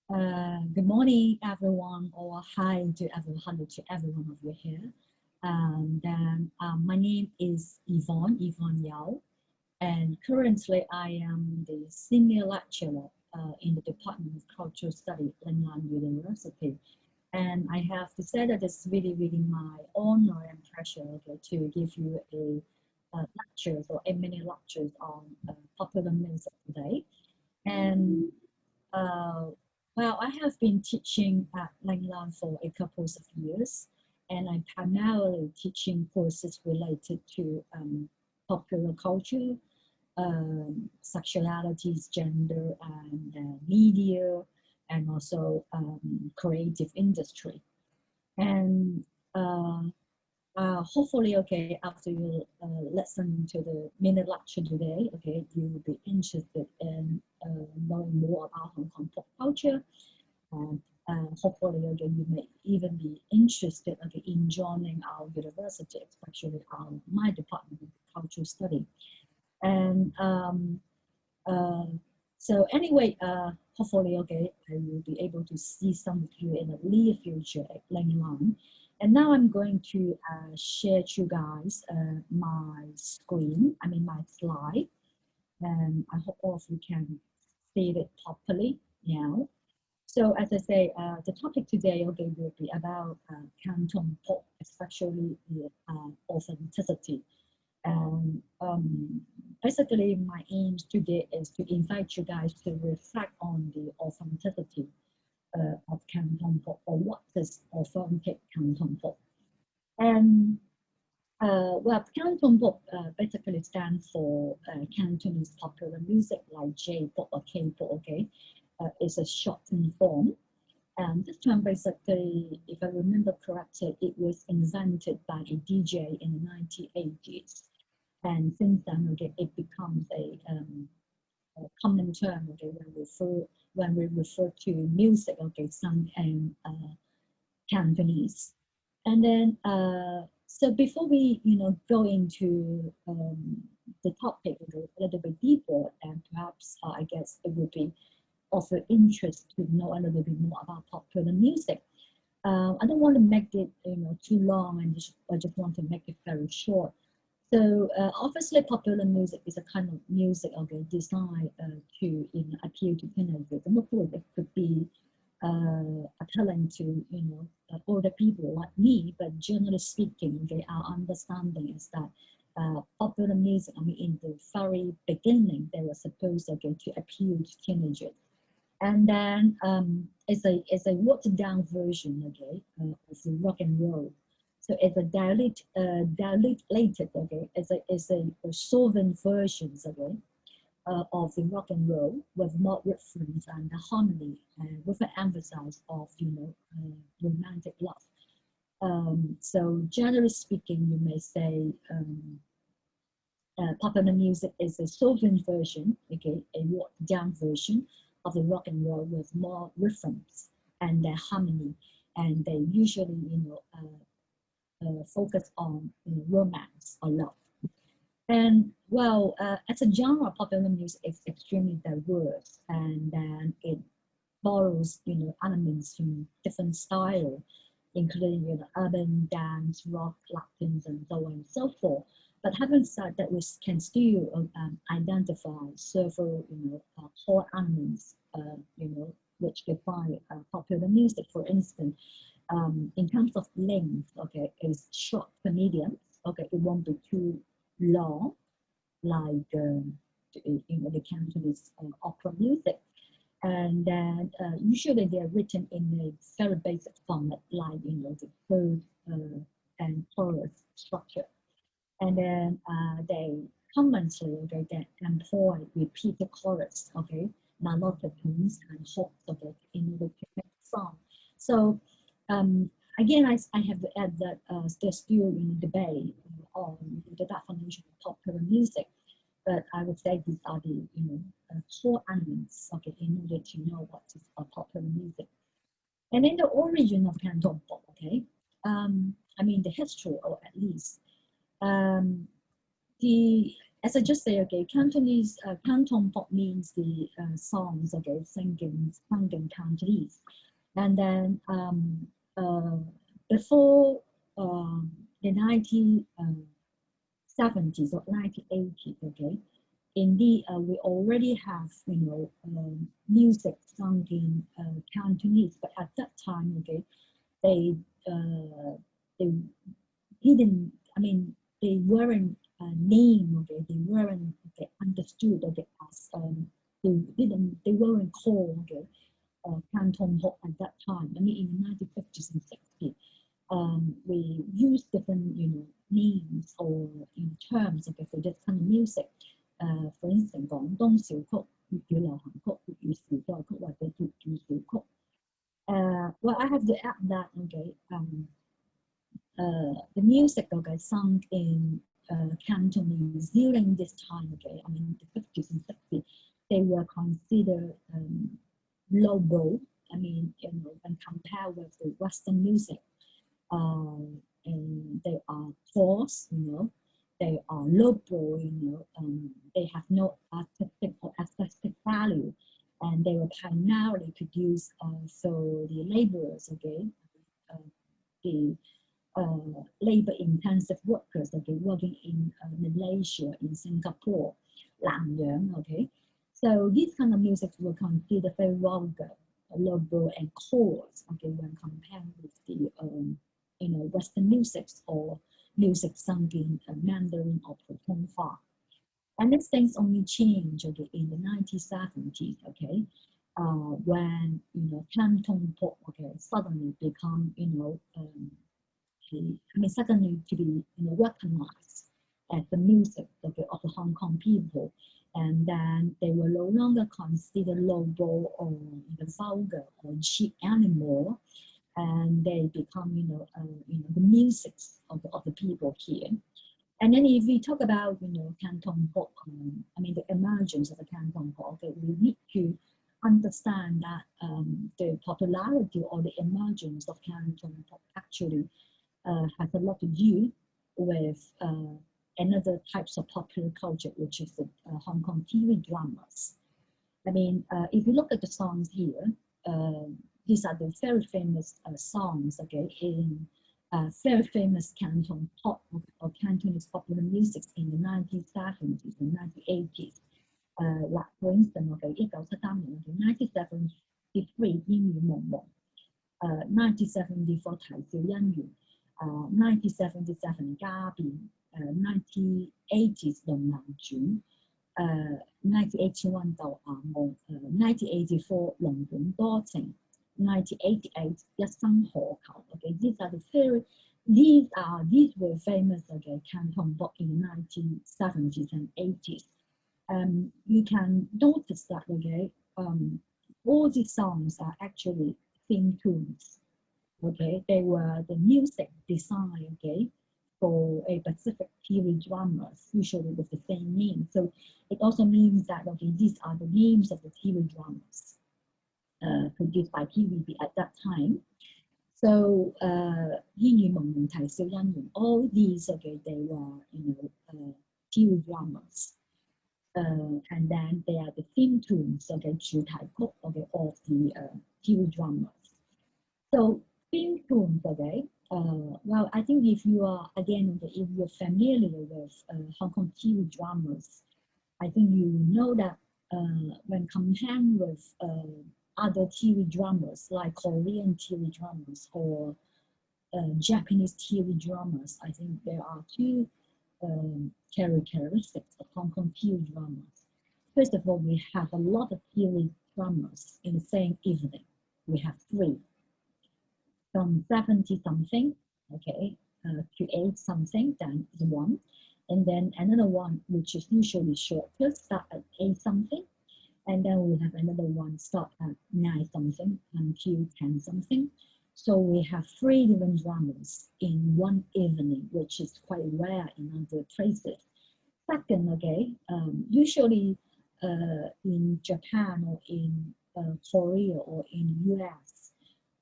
Good morning, everyone, or hi to everyone, hello to everyone of you here. My name is Yvonne Yau, and currently I am the senior lecturer in the Department of Cultural Studies at LingU University. And I have to say that it's really my honor and pleasure to give you a lectures or a mini lectures on popular music today. And well, I have been teaching at LingU for a couple of years, and I'm primarily teaching courses related to popular culture, sexualities, gender, and media, and also creative industry. And hopefully, after you listen to the mini lecture today, you will be interested in knowing more about Hong Kong pop culture. And hopefully, you may even be interested in joining our university, especially my department of cultural study. And so anyway, hopefully, I will be able to see some of you in the near future at LingU. And now I'm going to share to you guys my screen, my slide. And I hope all of you can see it properly now. So as I say, the topic today, will be about Cantopop, especially the authenticity. And basically, my aim today is to invite you guys to reflect on the authenticity of Cantopop, or what is authentic Cantopop. And well, Cantopop basically stands for Cantonese popular music, like J-pop or K-pop. It's a shortened form. And this term basically, if I remember correctly, it was invented by a DJ in the 1980s. And since then, it becomes a common term, when we refer to music, sung in Cantonese. And then, so before we, go into the topic a little bit deeper, and perhaps I guess it would be of interest to know a little bit more about popular music. I don't want to make it, too long, and I just want to make it very short. So obviously, popular music is a kind of music, designed to appeal to teenagers. And of course, it could be appealing to older people like me. But generally speaking, our understanding is that popular music, in the very beginning, they were supposed to appeal to teenagers. And then it's a watered down version, of the rock and roll. So it's a dilated, it's a solvent versions, of the rock and roll with more reference and the harmony, with an emphasis of, romantic love. So generally speaking, you may say popular music is a solvent version, a watered down version of the rock and roll with more reference and their harmony, and they usually, focus on romance or love. And well, as a genre, popular music is extremely diverse, and then it borrows, elements from different styles, including urban, dance, rock, Latins, and so on and so forth. But having said that, we can still identify several, core elements, which define popular music. For instance, in terms of length, is short to medium. It won't be too long, like the Cantonese opera music. And then usually they're written in a very basic format, like the third and chorus structure. And then they commonly they employ repeated chorus, monotonies and hooks, in order to make song. So again, I have to add that there's still debate on the definition of popular music, but I would say these are the core elements, in order to know what is popular music. And then the origin of Cantopop, the history, or at least as I just say, okay, Cantonese, Cantopop means the songs, okay, sung in Cantonese. And then before the 1970s or 1980s, okay, indeed we already have, you know, music sung in Cantonese, but at that time, okay, they didn't, I mean, they weren't named, okay, they weren't, okay, understood, okay, as they weren't called, okay, Cantopop at that time. I mean, in the 1950s and 60s, we used different, you know, names or, you know, terms, okay, for this kind of music. For instance, 廣東小曲、粵語流行曲、粵語時代曲或者粵語小曲。Well, I have to add that, okay, the music, okay, sung in Cantonese during this time, okay, I mean the 50s and 60s, they were considered lowbrow. I mean, you know, when compared with the Western music, and they are coarse, you know, they are lowbrow, you know, they have no artistic or aesthetic value, and they were primarily produced for the laborers, okay, the labor-intensive workers, okay, working in Malaysia, in Singapore, LingU, okay. So these kind of music were considered very vulgar, lowbrow, and coarse, okay, when compared with the you know, Western music or music sung in Mandarin or Putonghua. And these things only changed, okay, in the 1970s, okay, when, you know, Cantopop, okay, suddenly become, you know, suddenly to be, you know, recognized as the music, okay, of the Hong Kong people, and then they were no longer considered lowbrow or even vulgar or cheap anymore, and they become, you know, the music of the people here. And then if we talk about, you know, Cantopop, I mean the emergence of the Cantopop, okay, we need to understand that the popularity or the emergence of Cantopop actually has a lot to do with another types of popular culture, which is the Hong Kong TV dramas. I mean, if you look at the songs here, these are the very famous songs, okay, in very famous Cantopop or Cantonese popular music in the 1970s and 1980s. Like for instance, okay, 1973年 1973 LingU 夢夢 1974 啼笑姻緣 1977 家變 1980s 龍南傳 1981 豆芽夢 1984 龍本多情 1988 一生何求 okay, these were famous, okay, Cantopop in the 1970s and 80s. You can notice that, okay, all these songs are actually theme tunes, okay, they were the music designed, okay, for a specific TV dramas, usually with the same name. So it also means that, okay, these are the names of the TV dramas produced by TVB at that time. So, 煙雨朦朧啼笑姻緣, all these, okay, they were, you know, TV dramas. And then they are the theme tunes, okay, 主題曲, okay, of the TV dramas. So, theme tunes, okay, well, I think if you are, again, okay, if you're familiar with Hong Kong TV dramas, I think you know that when compared with other TV dramas like Korean TV dramas or Japanese TV dramas, I think there are two characteristics of Hong Kong TV dramas. First of all, we have a lot of TV dramas in the same evening. We have three. From 70 something, okay, to 8 something, then is one. And then another one, which is usually shorter, start at 8 something. And then we have another one start at 9 something until 10 something. So we have 3 different dramas in one evening, which is quite rare in other places. Second, okay, usually in Japan or in Korea or in US,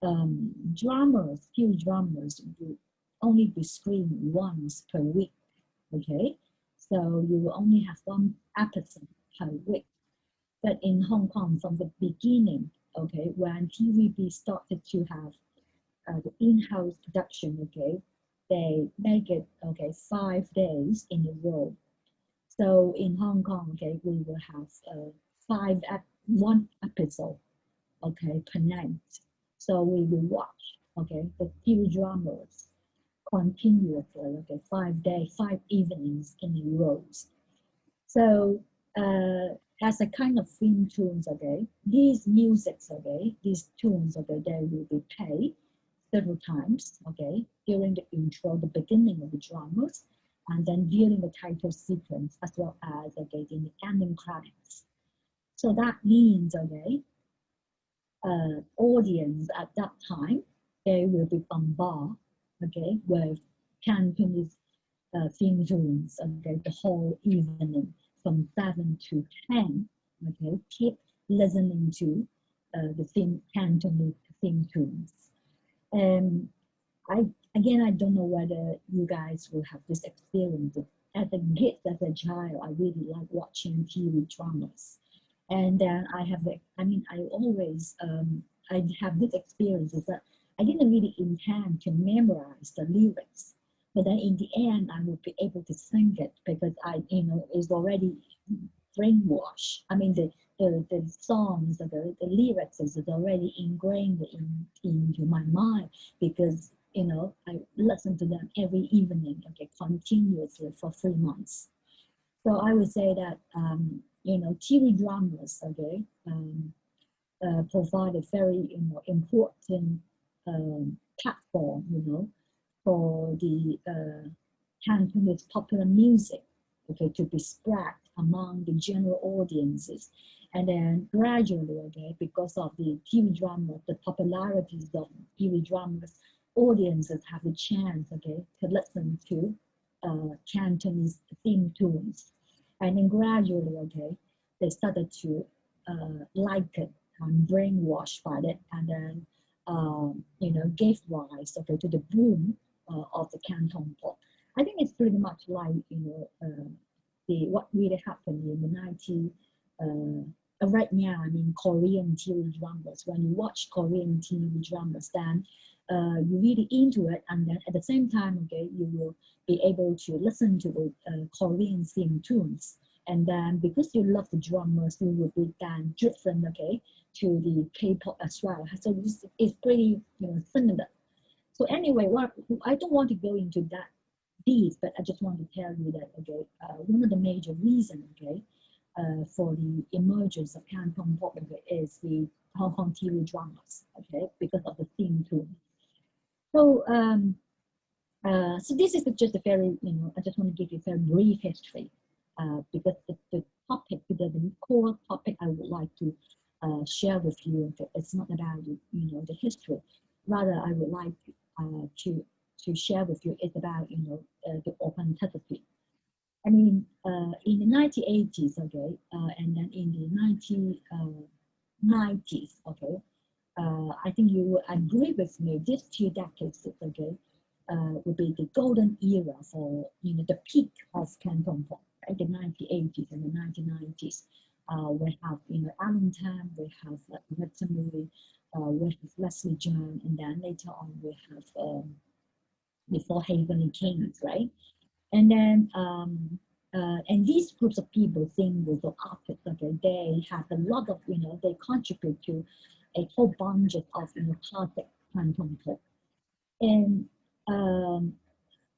TV dramas will only be screened once per week, okay? So you will only have one episode per week. But in Hong Kong, from the beginning, okay, when TVB started to have the in-house production, okay, they make it, okay, 5 days in a row. So in Hong Kong, okay, we will have one episode, okay, per night. So we will watch, okay, the TV dramas continuously, okay, 5 days, 5 evenings in a row. So as a kind of theme tunes, okay, these musics, okay, these tunes, okay, they will be played several times, okay, during the intro, the beginning of the dramas, and then during the title sequence, as well as, okay, in the ending credits. So that means, okay, audience at that time, they will be bombarded, okay, with Cantonese theme tunes, okay, the whole evening from 7 to 10, okay, keep listening to the Cantonese theme tunes. And I don't know whether you guys will have this experience. As a kid, as a child, I really like watching TV dramas. And then I have this experience that I didn't really intend to memorize the lyrics. But then in the end, I will be able to sing it because it's already brainwashed. I mean, the songs, the lyrics is already ingrained into my mind because, I listen to them every evening, okay, continuously for 3 months. So I would say that, TV dramas, okay, provide a very, important platform, for the Cantonese popular music, okay, to be spread among the general audiences. And then gradually, okay, because of the TV drama, the popularities of TV dramas, audiences have the chance, okay, to listen to Cantonese theme tunes. And then gradually, okay, they started to like it and brainwashed by it, and then, gave rise, okay, to the boom of the Cantopop. I think it's pretty much like, what really happened in the 90s. Right now, I mean, Korean TV dramas. When you watch Korean TV dramas, then you're really into it, and then at the same time, okay, you will be able to listen to the Korean theme tunes. And then because you love the dramas, you will be then driven, okay, to the K-pop as well. So it's pretty, similar. So anyway, I don't want to go into that deep, but I just want to tell you that, okay, one of the major reasons, okay, for the emergence of Cantopop, okay, is the Hong Kong TV dramas, okay, because of the theme tune. So, so this is just a very, I just want to give you a very brief history, because the topic, the core topic I would like to share with you, okay, it's not about, the history. Rather, I would like to share with you is about, the authenticity. I mean, in the 1980s, okay, and then in the 1990s, okay, I think you will agree with me, these 2 decades, okay, would be the golden era for, the peak of Cantopop, right? The 1980s and the 1990s. We have, Alan Tam, we have Victor Murray, we have Leslie John, and then later on we have before Heavenly Kings, right? And then and these groups of people, singers or artists, okay, they have a lot of, they contribute to a whole bunch of, classic Cantopop. And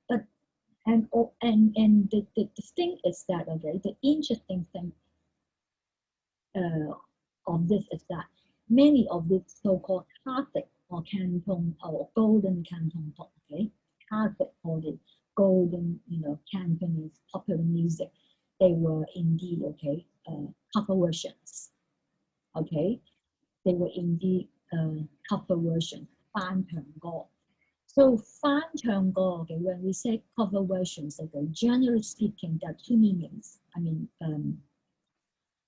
but and the thing is that, okay, the interesting thing of this is that many of these so-called classic or Canton or golden Cantopop, okay, classic or the golden, Cantonese popular music, they were indeed, okay, cover versions, okay, they were indeed cover versions, 翻唱歌. So 翻唱歌, okay, when we say cover versions, okay, generally speaking, there are 2 meanings. I mean,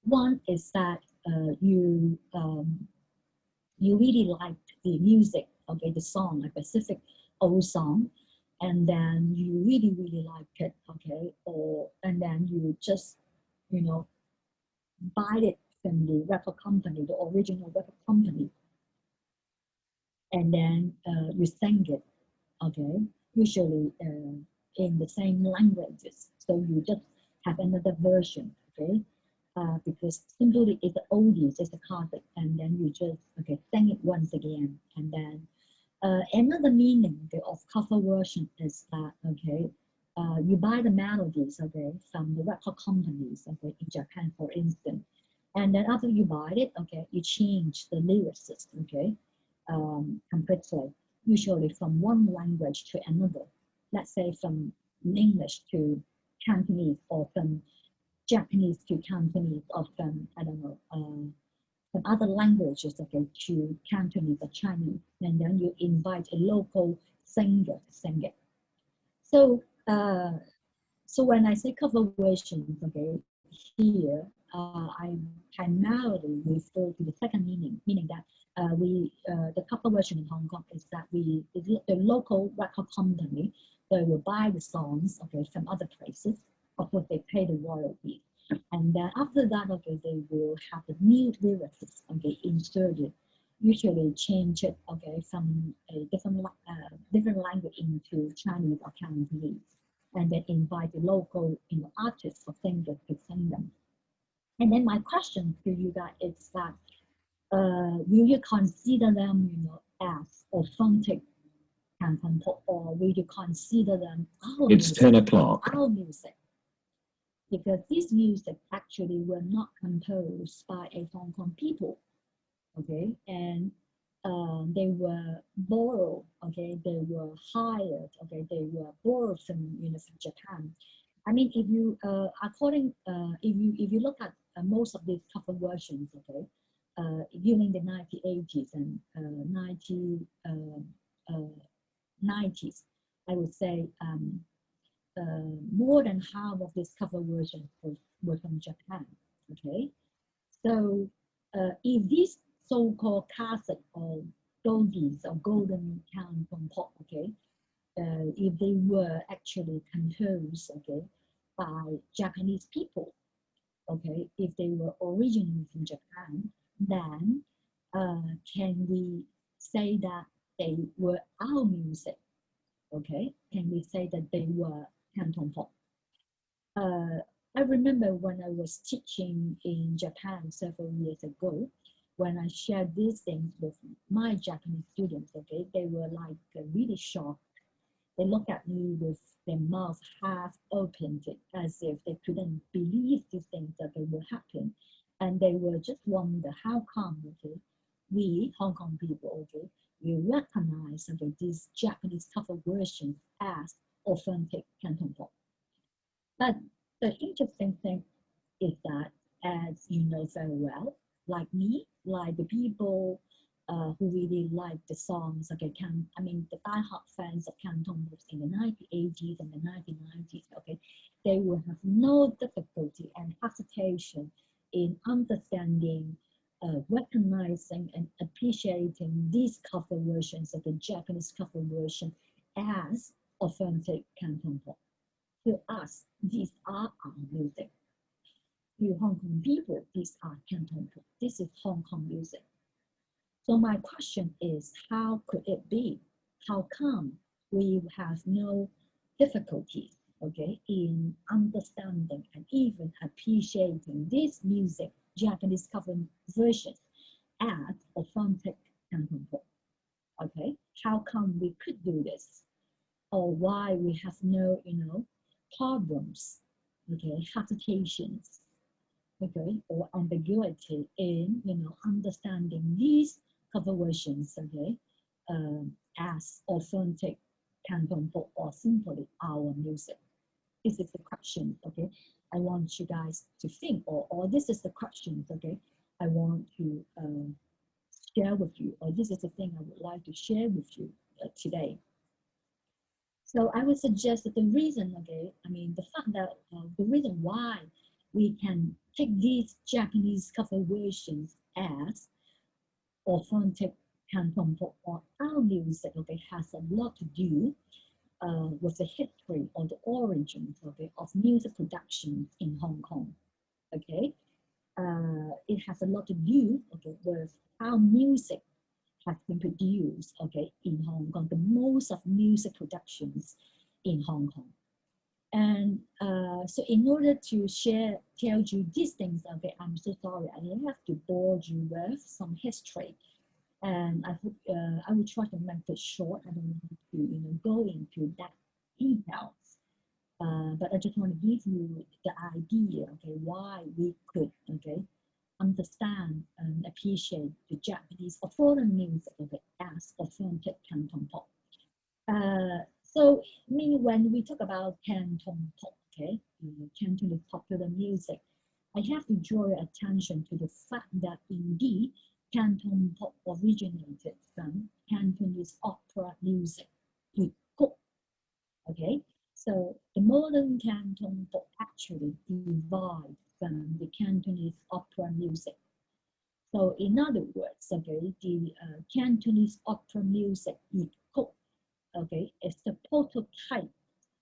one is that you really like the music, okay, the song, a specific old song, and then you really, really like it, okay, and then you just, buy it from the record company, the original record company, and then you sing it, okay, usually in the same languages. So you just have another version, okay, because simply it's the oldies, it's the classic, and then you just sing it once again, and then another meaning of cover version is that you buy the melodies from the record companies in Japan, for instance, and then after you buy it, you change the lyrics, completely, usually from one language to another. Let's say from English to Cantonese, or from Japanese to Cantonese, or from from other languages to Cantonese or Chinese, and then you invite a local singer to sing it. So so when I say cover versions, here I primarily refer to the second meaning that the cover version in Hong Kong is that the local record company, they will buy the songs from other places. Of course, they pay the royalties, and then after that, they will have the new lyrics inserted, usually change it from a different language into Chinese or Cantonese, and then invite the local artists or singers to sing them. And then my question to you guys is that will you consider them as authentic Cantopop, or will you consider them our It's music, 10 o'clock. our music? Because this music actually were not composed by a Hong Kong people, and they were borrowed, they were hired, they were borrowed from from Japan. I mean, if you if you look at most of these cover versions, during the 1980s and 90s, I would say more than half of these cover versions were from Japan. So if these so-called classic or goldies or golden Cantopop, if they were actually composed by Japanese people, if they were originally from Japan, then can we say that they were our music? Can we say that they were Cantopop? I remember when I was teaching in Japan several years ago, when I shared these things with my Japanese students, they were like really shocked. They looked at me with their mouths half opened, as if they couldn't believe these things that they will happen, and they were just wonder how come we Hong Kong people we recognize these Japanese cover versions as authentic Cantopop. But the interesting thing is that, as you know very well, like me, like the people who really like the songs, the diehard fans of Cantopop in the 1980s and the 1990s, they will have no difficulty and hesitation in understanding, recognizing and appreciating these cover versions of the Japanese cover version as authentic Cantopop. To us, these are our music. To Hong Kong people, these are Cantopop. This is Hong Kong music. So my question is, how could it be? How come we have no difficulty, in understanding and even appreciating this music, Japanese cover versions, as authentic Cantopop? How come we could do this? Or why we have no, problems, hesitations, or ambiguity in, understanding these cover versions, as authentic Cantopop, or simply our music? This is the question, I want you guys to think, or this is the question, I want to share with you, or this is the thing I would like to share with you today. So I would suggest that the reason, the fact that the reason why we can take these Japanese cover versions as authentic Cantopop or our music, has a lot to do with the history or the origins, okay, of music production in Hong Kong. Okay, it has a lot to do, okay, with how music has been produced, okay, in Hong Kong, the most of music productions in Hong Kong. And so in order to tell you these things, okay, I'm so sorry, I have to bore you with some history. And I hope I will try to make it short. I don't want to, go into that details. But I just want to give you the idea, okay, why we could, okay, understand and appreciate the Japanese or foreign music, okay, as authentic Cantopop. So, when we talk about Cantopop, okay, Cantonese popular music, I have to draw your attention to the fact that indeed Cantopop originated from Cantonese opera music, okay? So the modern Cantopop actually derived from the Cantonese opera music. So in other words, okay, the Cantonese opera music, okay, is the prototype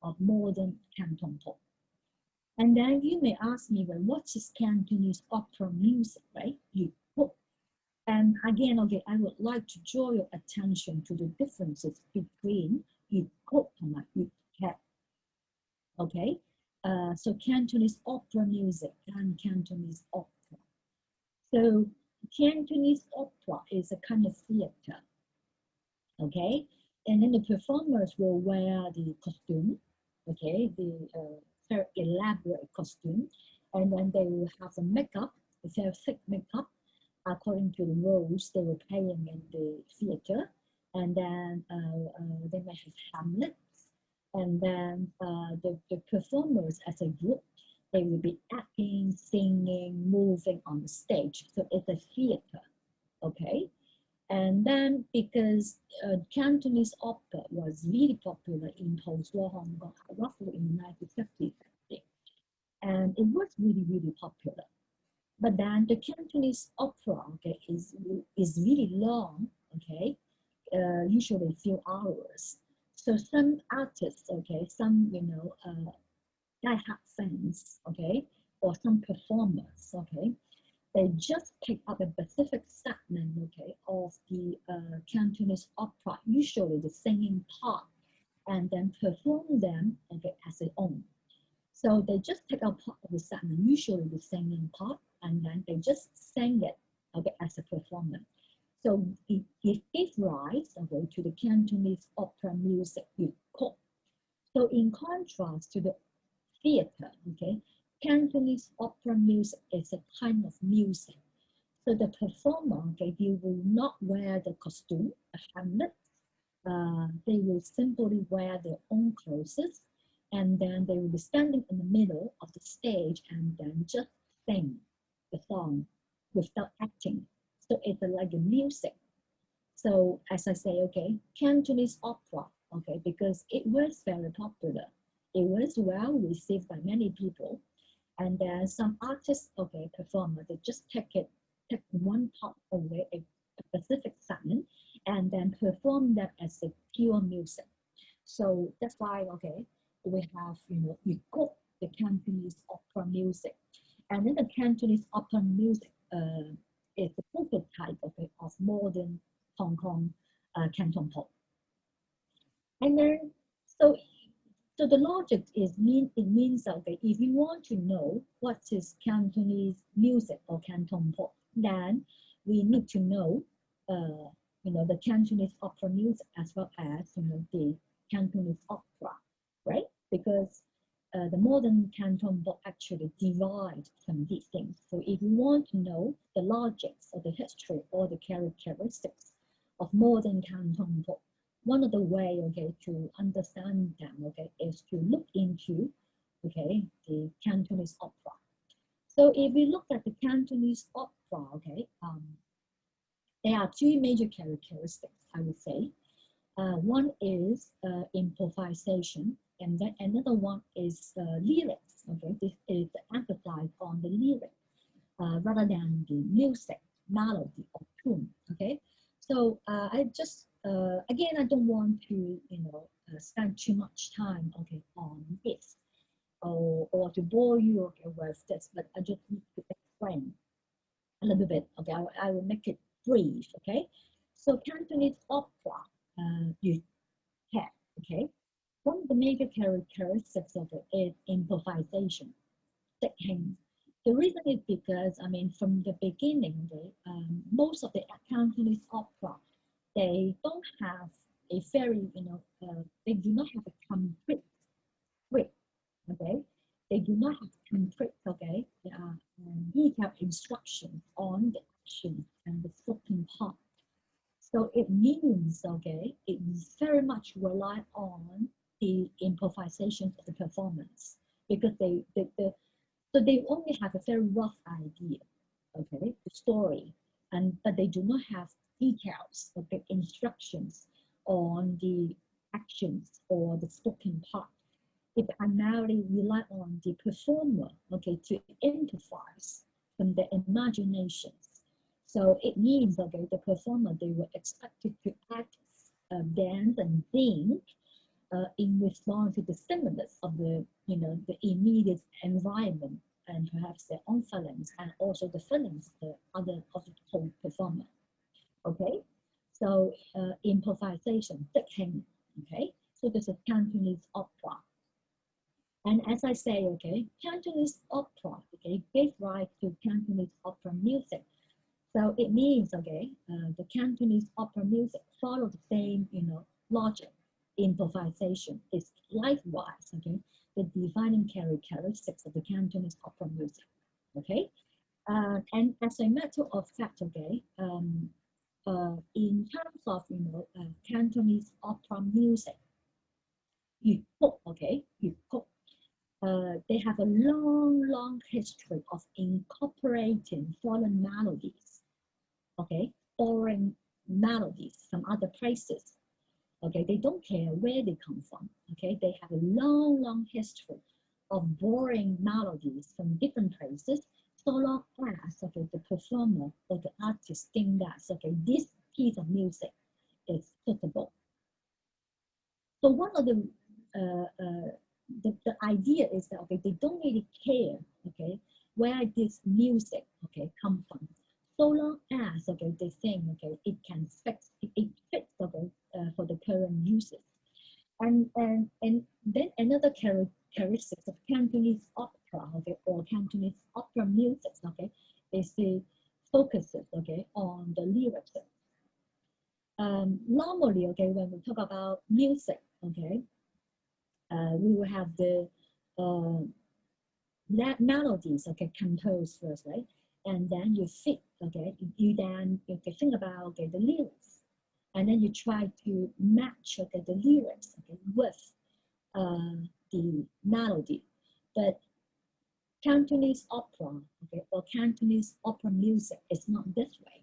of modern Cantopop. And then you may ask me, well, what is Cantonese opera music, right? And again, okay, I would like to draw your attention to the differences between and okay? So Cantonese opera music and Cantonese opera. So Cantonese opera is a kind of theater, okay? And then the performers will wear the costume, okay? The very elaborate costume. And then they will have the makeup, the very thick makeup, according to the roles they were playing in the theater. And then they may have Hamlet. And then the performers as a group, they will be acting, singing, moving on the stage. So it's a theater, okay? And then because Cantonese opera was really popular in post-war Hong Kong, roughly in the 1950s, and it was really, really popular. But then the Cantonese opera, okay, is really long, okay, usually a few hours. So some artists, okay, some, die-hard fans, okay, or some performers, okay, they just pick up a specific segment, okay, of the Cantonese opera, usually the singing part, and then perform them, okay, as their own. So they just take out part of the segment, usually the singing part, and then they just sing it, okay, as a performance. So it gives rise, okay, to the Cantonese opera music. So in contrast to the theater, okay, Cantonese opera music is a kind of music. So the performer, okay, they will not wear the costume, the Hamlet. They will simply wear their own clothes, and then they will be standing in the middle of the stage and then just sing the song without acting. So it's like a music. So as I say, okay, Cantonese opera, okay, because it was very popular. It was well received by many people. And then some artists, okay, performer, they just take one part away, a specific segment, and then perform that as a pure music. So that's why, okay, we have, the Cantonese opera music. And then the Cantonese opera music is the prototype of modern Hong Kong Cantopop. And then, so the logic means, okay, if you want to know what is Cantonese music or Cantopop, then we need to know, the Cantonese opera music as well as, the Cantonese opera, right? Because the modern Cantopop actually derived from these things. So if you want to know the logics or the history or the characteristics of modern Cantopop, one of the way, okay, to understand them, okay, is to look into, okay, the Cantonese opera. So if we look at the Cantonese opera, okay, there are two major characteristics, I would say. One is improvisation, and then another one is lyrics. Okay, this is emphasized on the lyric rather than the music, melody, or tune. Okay, so I just again, I don't want to spend too much time, okay, on this, or to bore you, okay, with this. But I just need to explain a little bit, okay. I will make it brief, okay. So Cantonese opera, you have, okay. One of the major characteristics of it is improvisation. The reason is because, I mean, from the beginning, most of the Cantonese opera, they don't have a very, they do not have a complete script, okay? They do not have complete, okay, detailed instructions on the action and the spoken part. So it means, okay, it very much rely on the improvisation of the performance, because so they only have a very rough idea, okay, the story, but they do not have details, okay, instructions on the actions or the spoken part. They primarily rely on the performer, okay, to improvise from their imaginations. So it means, okay, the performer, they were expected to act, dance, and sing in response to the stimulus of the immediate environment, and perhaps their own feelings, and also the feelings of the whole performer. Okay, so improvisation, okay. So this is Cantonese opera, and as I say, okay, Cantonese opera, okay, gave rise to Cantonese opera music. So it means, okay, the Cantonese opera music follow the same, logic. Improvisation is likewise, okay, the defining characteristics of the Cantonese opera music, okay. And as a matter of fact, okay, in terms of Cantonese opera music, okay, they have a long history of incorporating foreign melodies, okay, foreign melodies from other places. Okay, they don't care where they come from. Okay, they have a long history of borrowing melodies from different places, so long as, okay, the performer or the artist think that, okay, this piece of music is suitable. So one of the idea is that, okay, they don't really care, okay, where this music, okay, come from, so long as, okay, they think, okay, it fits, okay, for the current uses. And then another characteristic of Cantonese opera, okay, or Cantonese opera music, okay, is the focuses, okay, on the lyrics. Normally, okay, when we talk about music, okay, we will have the melodies, okay, composed first, right? And then you fit, okay, you think about, okay, the lyrics, and then you try to match, okay, the lyrics, okay, with the melody. But Cantonese opera, okay, or Cantonese opera music is not this way.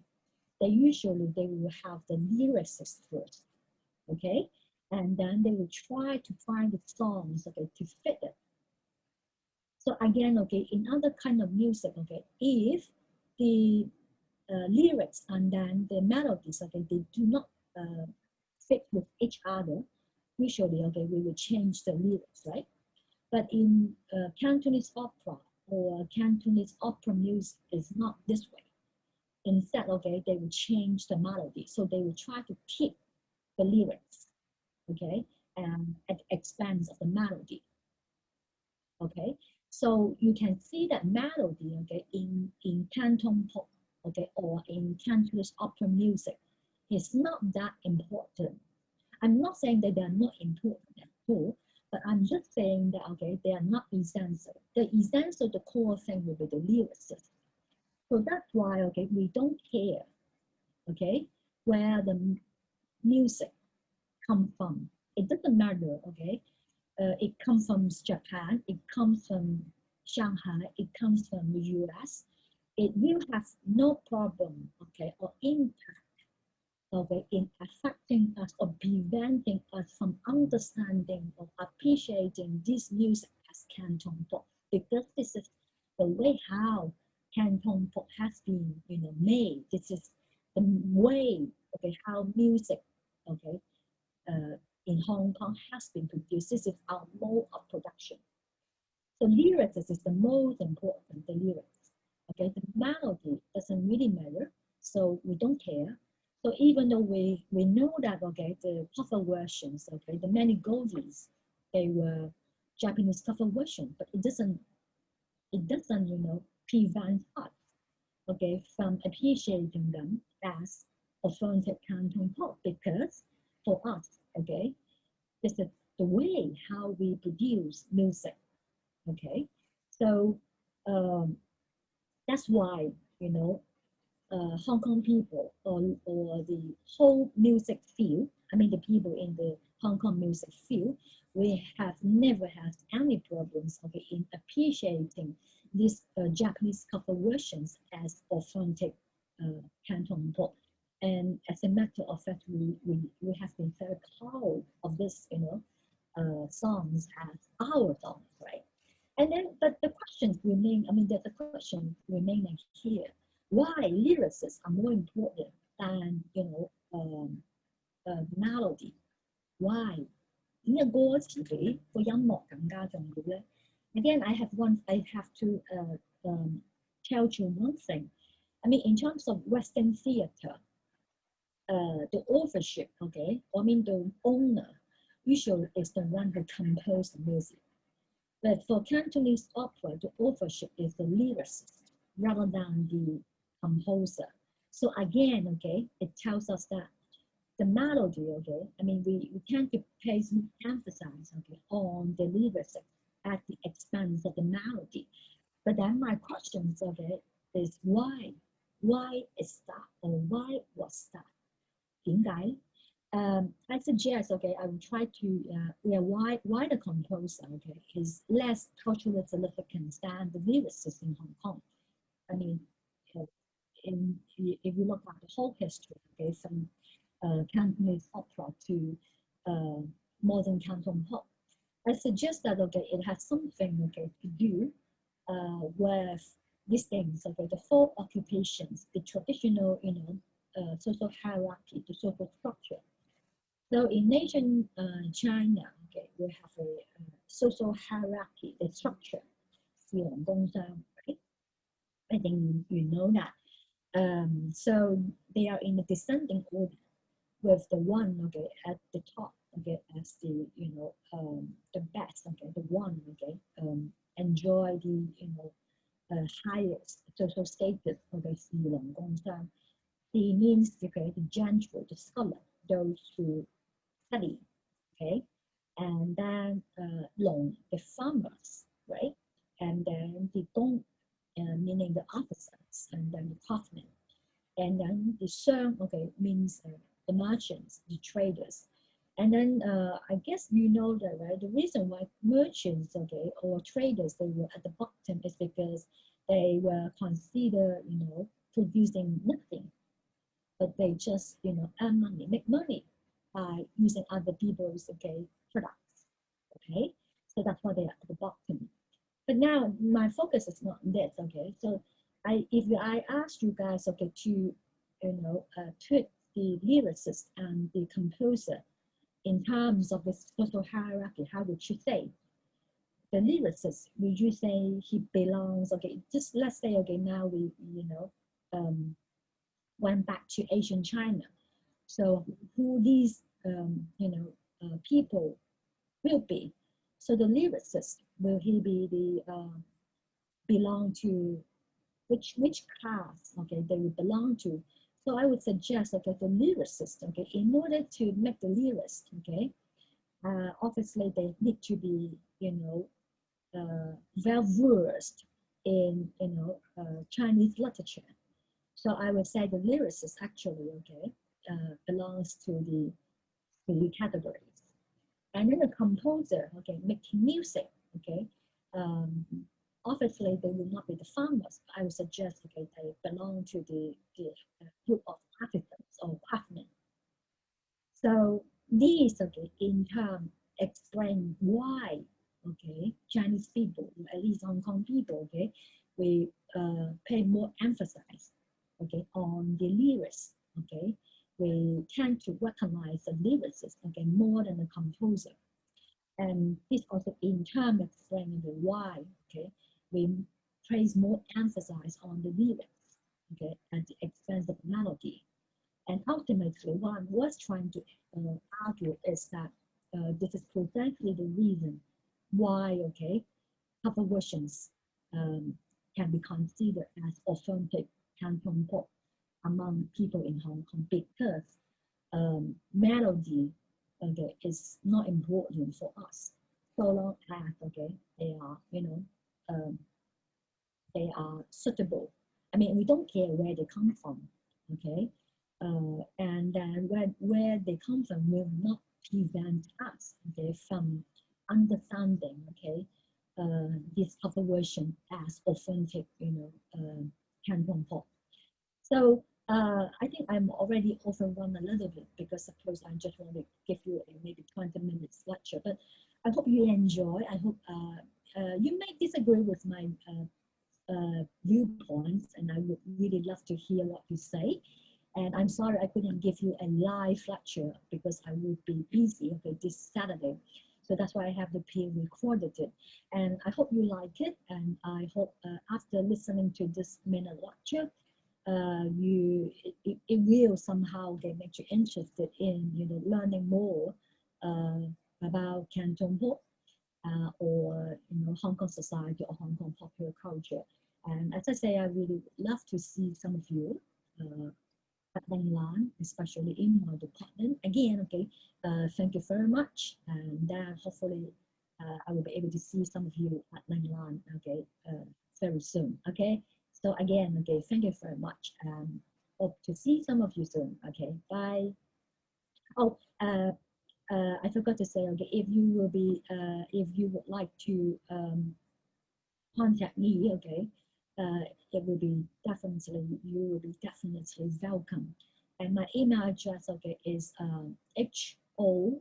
They will have the lyrics first, okay, and then they will try to find the songs, okay, to fit it. So again, okay, in other kind of music, okay, if the lyrics and then the melodies, okay, they do not fit with each other, usually, okay, we will change the lyrics, right? But in Cantonese opera or Cantonese opera music is not this way. Instead, okay, they will change the melody. So they will try to keep the lyrics, okay, and at the expense of the melody, okay. So you can see that melody, okay, in Cantopop, okay, or in Cantonese opera music is not that important. I'm not saying that they are not important at all, but I'm just saying that, okay, they are not essential. The essential, the core thing will be the lyrics. So that's why, okay, we don't care, okay, where the music comes from. It doesn't matter, okay. It comes from Japan, it comes from Shanghai, it comes from the US. It will have no problem, okay, or impact, okay, in affecting us or preventing us from understanding or appreciating this music as Cantopop, because this is the way how Cantopop has been, made. This is the way, okay, how music, okay, in Hong Kong has been produced. This is our mode of production. So lyrics is the most important, the lyrics. Okay, the melody doesn't really matter, so we don't care. So even though we know that, okay, the cover versions, okay, the many goldies, they were Japanese cover version, but it doesn't, you know, prevent us, okay, from appreciating them as authentic Cantopop, because for us, okay, this is the way how we produce music, okay. So that's why, you know, Hong Kong people or the whole music field, I mean the people in the Hong Kong music field, we have never had any problems, okay, in appreciating these Japanese cover versions as authentic Cantopop. And as a matter of fact, we have been very proud of this, you know, songs as our songs, right? And then, but the questions remain, I mean, the question remaining here, why lyricists are more important than, you know, melody? Why? 點解歌詞比個音樂更加重要咧 ？Again, I have to tell you one thing. I mean, in terms of Western theatre, the authorship, okay, I mean the owner usually is the one who composed the music. But for Cantonese opera, the authorship is the lyricist rather than the composer. So again, okay, it tells us that the melody, okay, I mean, we tend to place emphasis, okay, on the lyrics at the expense of the melody. But then my question, okay, is why? Why is that, or why was that? 點解? I suggest, okay, I will try to, why the composer, okay, is less culturally significant than the lyricist in Hong Kong. I mean, if you look at the whole history, okay, from Cantonese opera to modern Cantopop, I suggest that, okay, it has something, okay, to do with these things, okay, the four occupations, the traditional, you know, social hierarchy, the social structure. So in ancient China, okay, we have a social hierarchy, the structure, 士農工商, right? I think you know that. So they are in a descending order, with the one, okay, at the top, okay, as the, you know, the best, okay, the one, okay, enjoy the, you know, highest social status, okay, 士農工商. The means, okay, the gentry, the scholar, those who study, okay, and then long, the farmers, right, and then the gong, meaning the officers, and then the craftsmen, and then the sheng, okay, means the merchants, the traders, and then I guess you know that, right? The reason why merchants, okay, or traders, they were at the bottom is because they were considered, you know, producing nothing, but they just, you know, earn money, make money by using other people's, okay, products, okay? So that's why they're at the bottom. But now my focus is not on this, okay? So if I ask you guys, okay, to, you know, put the lyricist and the composer in terms of the social hierarchy, how would you say? The lyricist, would you say he belongs, okay, just let's say, okay, now we, you know, went back to ancient China. So who these, you know, people will be. So the lyricist, will he be the, belong to, which class, okay, they would belong to. So I would suggest, okay, the lyricist, okay, in order to make the lyricist, okay, obviously they need to be, you know, well versed in, you know, Chinese literature. So I would say the lyricist actually, okay, belongs to the three categories. And then the composer, okay, making music, okay, obviously they will not be the farmers. I would suggest, okay, they belong to the group of artisans or craftsmen. So these, okay, in turn explain why, okay, Chinese people, at least Hong Kong people, okay, we pay more emphasis, okay, on the lyrics, okay, we tend to recognize the lyricist, okay, more than the composer. And this also in turn explains why, okay, we place more emphasis on the lyrics, okay, at the expense of melody. And ultimately, what I was trying to argue is that this is precisely the reason why, okay, cover versions can be considered as authentic Cantopop among people in Hong Kong, because melody, okay, is not important for us so long as, okay, they are, they are suitable. I mean, we don't care where they come from, okay, and then where they come from will not prevent us, okay, from understanding, okay, this cover version as authentic, Cantopop. So I think I'm already overrun a little bit, because suppose I just want to give you a maybe 20 minutes lecture, but I hope you enjoy. I hope you may disagree with my viewpoints, and I would really love to hear what you say. And I'm sorry I couldn't give you a live lecture because I would be busy, okay, this Saturday. So that's why I have the pre-recorded it. And I hope you like it. And I hope after listening to this minute lecture, it will somehow make you interested in, learning more about Cantopop or, Hong Kong society or Hong Kong popular culture. And as I say, I really love to see some of you at LingU, especially in my department. Again, okay, thank you very much. And then hopefully I will be able to see some of you at LingU, okay, very soon, okay? So again, okay, thank you very much. Hope to see some of you soon, okay? Bye. Oh, I forgot to say, okay, if you would like to contact me, okay, you will be definitely welcome. And my email address, okay, is HOIYANYAU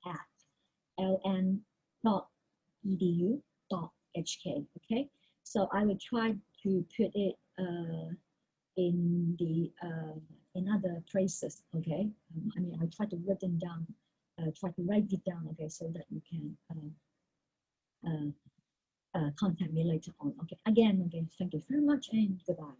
at ln.edu.hk. Okay, so I will try to put it in the in other places. Okay, I mean, I try to write it down. Okay, so that you can contact me later on. Okay, again, okay, thank you very much and goodbye.